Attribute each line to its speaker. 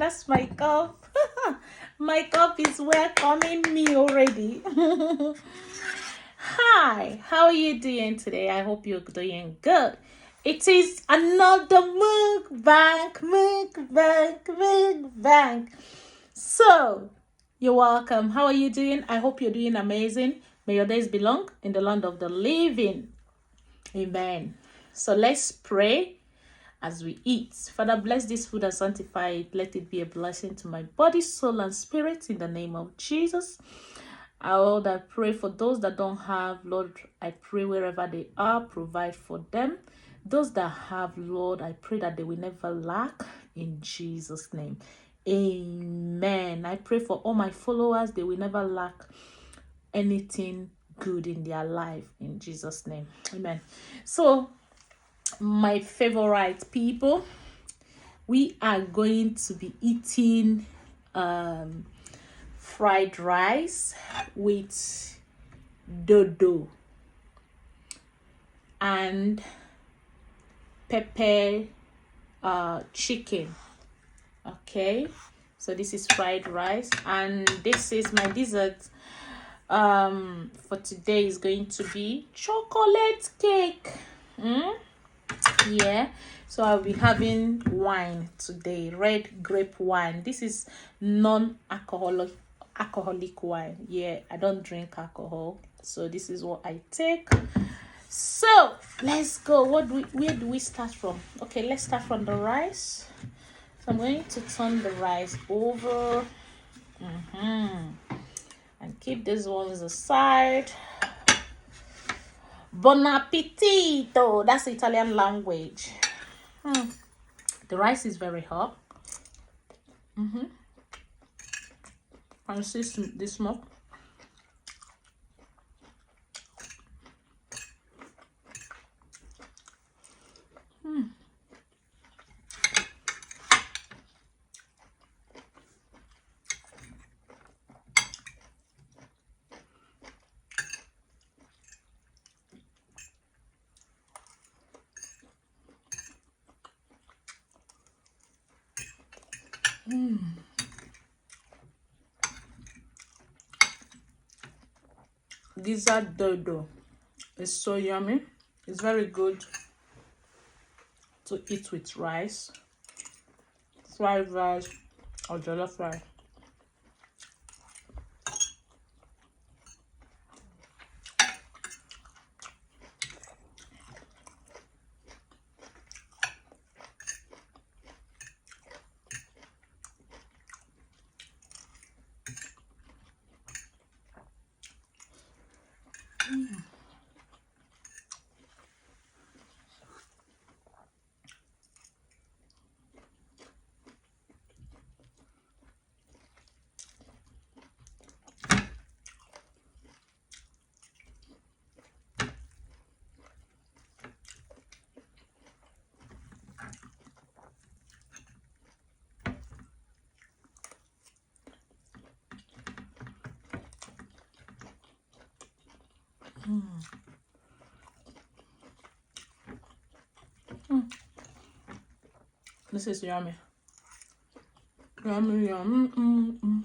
Speaker 1: That's my cup. My cup is welcoming me already. Hi, how are you doing today? I hope you're doing good. It is another mukbang. So, you're welcome. How are you doing? I hope you're doing amazing. May your days belong in the land of the living. Amen. So let's pray as we eat. Father, bless this food and sanctify it. Let it be a blessing to my body, soul, and spirit in the name of Jesus. Lord, I pray for those that don't have, Lord, I pray wherever they are, provide for them. Those that have, Lord, I pray that they will never lack in Jesus' name. Amen. I pray for all my followers, they will never lack anything good in their life in Jesus' name. Amen. So, my favorite people, we are going to be eating fried rice with dodo and pepper chicken. Okay, so this is fried rice, and this is my dessert for today is going to be chocolate cake. Yeah, so I'll be having wine today, red grape wine. This is non-alcoholic wine. Yeah, I don't drink alcohol, so this is what I take. So let's go. Where do we start from? Okay, let's start from the rice. So I'm going to turn the rice over and keep these ones aside. Bon appetito. That's Italian language. The rice is very hot. Can you see the smoke? Gizzard dodo is so yummy. It's very good to eat with rice, fried rice, or jollof rice. This is yummy. Yummy, yum.